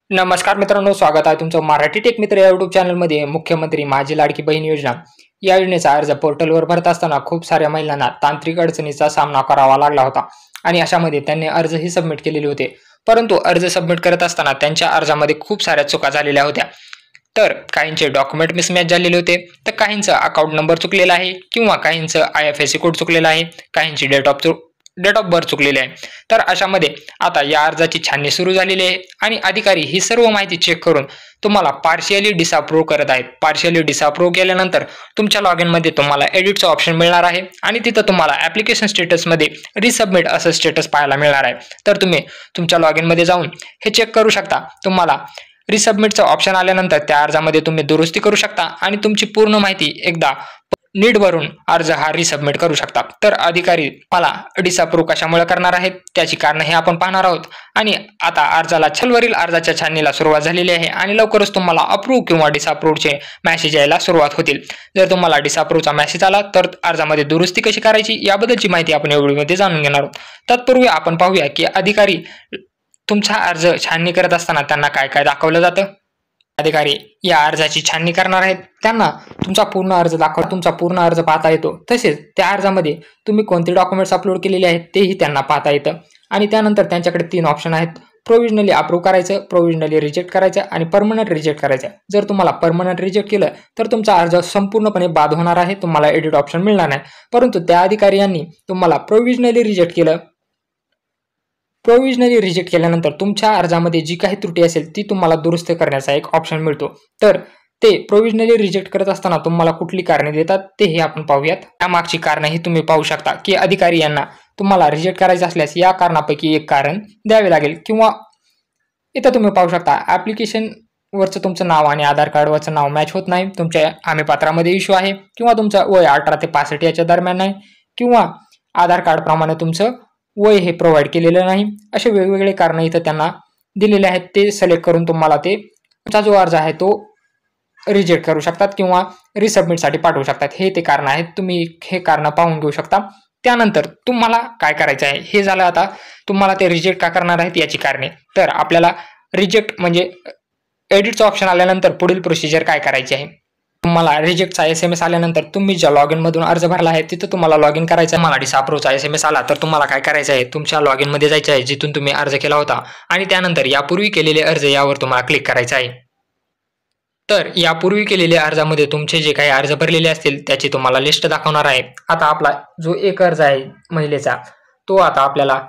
नमस्कार मित्रांनो, स्वागत आहे तुमचं मराठी टेक मित्र या युट्यूब चॅनलमध्ये. मुख्यमंत्री माझी लाडकी बहीण योजना या योजनेचा अर्ज पोर्टलवर भरत असताना खूप साऱ्या महिलांना तांत्रिक अडचणीचा सामना करावा लागला होता आणि अशामध्ये त्यांनी अर्जही सबमिट केलेले होते. परंतु अर्ज सबमिट करत असताना त्यांच्या अर्जामध्ये खूप साऱ्या चुका झालेल्या होत्या. तर काहींचे डॉक्युमेंट मिसमॅच झालेले होते, तर काहींचं अकाउंट नंबर चुकलेला आहे किंवा काहींचं IFSC कोड चुकलेला आहे, काहींची डेट ऑफ बर्थ चुकलेली आहे. तर अशामध्ये आता या अर्जाची छाननी सुरू झालेली आहे आणि अधिकारी ही सर्व माहिती चेक करून तुम्हाला पार्शियली डिसअप्रूव्ह करत आहेत. पार्शियली डिसअप्रूव्ह केल्यानंतर तुमच्या लॉगिन मध्ये तुम्हाला एडिटचं ऑप्शन मिळणार आहे आणि तिथं तुम्हाला ऍप्लिकेशन स्टेटसमध्ये रिसबमिट असं स्टेटस पाहायला मिळणार आहे. तर तुम्ही तुमच्या लॉगिन मध्ये जाऊन हे चेक करू शकता. तुम्हाला रिसबमिटचं ऑप्शन आल्यानंतर त्या अर्जामध्ये तुम्ही दुरुस्ती करू शकता आणि तुमची पूर्ण माहिती एकदा नीट भरून अर्ज हा रिसबमिट करू शकता. तर अधिकारी मला डिसअप्रूव्ह कशामुळे करणार आहेत त्याची कारण हे आपण पाहणार आहोत. आणि आता अर्जाला छलवरील अर्जाच्या छाननीला सुरुवात झालेली आहे आणि लवकरच तुम्हाला अप्रूव्ह किंवा डिसअप्रूव्हचे मेसेज यायला सुरुवात होतील. जर तुम्हाला डिसअप्रूव्हचा मेसेज आला तर अर्जामध्ये दुरुस्ती कशी करायची याबद्दलची माहिती आपण या व्हिडिओमध्ये जाणून घेणार आहोत. तत्पूर्वी आपण पाहूया की अधिकारी तुमचा अर्ज छाननी करत असताना त्यांना काय काय दाखवलं जातं. अधिकारी या अर्जाची छाननी करणार आहेत, त्यांना तुमचा पूर्ण अर्ज तुमचा पूर्ण अर्ज पाहता येतो. तसेच त्या अर्जामध्ये तुम्ही कोणते डॉक्युमेंट्स अपलोड केलेले आहेत तेही त्यांना पाहता येतं. आणि त्यानंतर त्यांच्याकडे 3 ऑप्शन आहेत: प्रोव्हिजनली अप्रूव्ह करायचं, प्रोव्हिजनली रिजेक्ट करायचं आणि परमनंट रिजेक्ट करायचं. जर तुम्हाला परमनंट रिजेक्ट केलं तर तुमचा अर्ज संपूर्णपणे बाद होणार आहे, तुम्हाला एडिट ऑप्शन मिळणार नाही. परंतु त्या अधिकारी यांनी तुम्हाला प्रोव्हिजनली रिजेक्ट केलं. प्रोव्हिजनली रिजेक्ट केल्यानंतर तुमच्या अर्जामध्ये जी काही त्रुटी असेल ती तुम्हाला दुरुस्त करण्याचा एक ऑप्शन मिळतो. तर ते प्रोव्हिजनली रिजेक्ट करत असताना तुम्हाला कुठली कारणे देतात तेही आपण पाहूयात. त्यामागची कारणंही तुम्ही पाहू शकता की अधिकारी यांना तुम्हाला रिजेक्ट करायचं असल्यास या कारणापैकी एक कारण द्यावे लागेल. किंवा इथं तुम्ही पाहू शकता ऍप्लिकेशन वरचं तुमचं नाव आणि आधार कार्डवरचं नाव मॅच होत नाही, तुमच्या हमीपत्रामध्ये इश्यू आहे, किंवा तुमचं वय 18 ते 65 याच्या दरम्यान नाही, किंवा आधार कार्ड प्रमाणे तुमचं वय हे प्रोव्हाइड केलेलं नाही. असे वेगवेगळे कारण इथं त्यांना दिलेले आहेत. ते सिलेक्ट करून तुम्हाला तुमचा जो अर्ज आहे तो रिजेक्ट करू शकतात किंवा रिसबमिटसाठी पाठवू शकतात. हे ते कारण आहेत, तुम्ही हे कारण पाहून घेऊ शकता. त्यानंतर तुम्हाला काय करायचं आहे हे झालं. आता तुम्हाला ते रिजेक्ट का करणार आहेत याची कारणे. तर आपल्याला रिजेक्ट म्हणजे एडिटचं ऑप्शन आल्यानंतर पुढील प्रोसिजर काय करायची आहे. तुम्हाला रिजेक्टचा SMS आल्यानंतर तुम्ही ज्या लॉगिन मधून अर्ज भरला आहे तिथं तुम्हाला लॉगिन करायचं आहे. मला डिसअप्रूव्हचा SMS आला तर तुम्हाला काय करायचं आहे, तुमच्या लॉगिन मध्ये जायचं आहे जिथून तुम्ही अर्ज केला होता आणि त्यानंतर यापूर्वी केलेले अर्ज यावर तुम्हाला क्लिक करायचं आहे. तर यापूर्वी केलेल्या अर्जामध्ये तुमचे जे काही अर्ज भरलेले असतील त्याची तुम्हाला लिस्ट दाखवणार आहे. आता आपला जो एक अर्ज आहे महिलेचा तो आता आपल्याला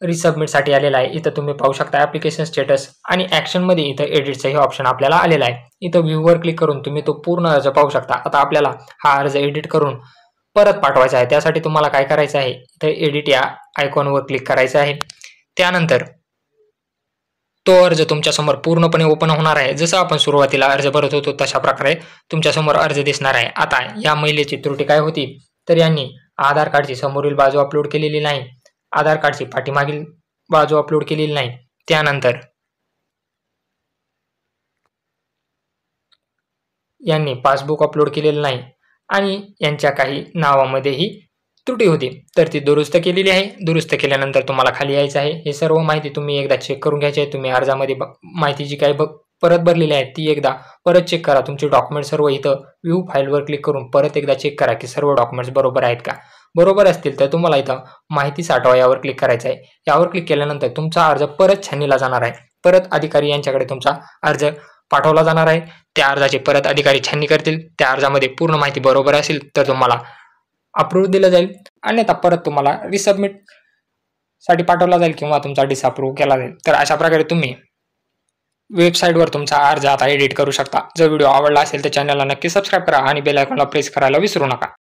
रिसबमिटसाठी आलेला आहे. इथं तुम्ही पाहू शकता ऍप्लिकेशन स्टेटस आणि ऍक्शन मध्ये इथं एडिटचं हे ऑप्शन आपल्याला आलेला आहे. इथं व्ह्यूवर क्लिक करून तुम्ही तो पूर्ण अर्ज पाहू शकता. आता आपल्याला हा अर्ज एडिट करून परत पाठवायचा आहे. त्यासाठी तुम्हाला काय करायचं आहे, इथं एडिट या आयकॉनवर क्लिक करायचं आहे. त्यानंतर तो अर्ज तुमच्यासमोर पूर्णपणे ओपन होणार आहे. जसं आपण सुरुवातीला अर्ज भरत होतो तशा प्रकारे तुमच्यासमोर अर्ज दिसणार आहे. आता या महिलेची त्रुटी काय होती, तर यांनी आधार कार्डची समोरील बाजू अपलोड केलेली नाही, आधार कार्डची पाठीमागील बाजू अपलोड केलेली नाही, त्यानंतर यांनी पासबुक अपलोड केलेलं नाही आणि यांच्या काही नावामध्येही त्रुटी होती. तर ती दुरुस्त केलेली आहे. दुरुस्त केल्यानंतर तुम्हाला खाली यायचं आहे. हे सर्व माहिती तुम्ही एकदा चेक करून घ्यायची आहे. तुम्ही अर्जामध्ये माहिती जी काही परत भरलेली आहे ती एकदा परत चेक करा. तुमचे डॉक्युमेंट सर्व इथं व्ह्यू फाईलवर क्लिक करून परत एकदा चेक करा की सर्व डॉक्युमेंट्स बरोबर आहेत का. बरोबर असतील तर तुम्हाला इथं माहिती साठवा यावर क्लिक करायचं आहे. यावर क्लिक केल्यानंतर तुमचा अर्ज परत छाननीला जाणार आहे. परत अधिकारी यांच्याकडे तुमचा अर्ज पाठवला जाणार आहे. त्या अर्जाची परत अधिकारी छाननी करतील. त्या अर्जामध्ये पूर्ण माहिती बरोबर असेल तर तुम्हाला अप्रूव्ह दिलं जाईल, अन्यथा परत तुम्हाला रिसबमिट साठी पाठवला जाईल किंवा तुमचा डिसअप्रूव्ह केला जाईल. तर अशा प्रकारे तुम्ही वेबसाईटवर तुमचा अर्ज आता एडिट करू शकता. जर व्हिडिओ आवडला असेल तर चॅनलला नक्की सबस्क्राईब करा आणि बेल आयकॉनला प्रेस करायला विसरू नका.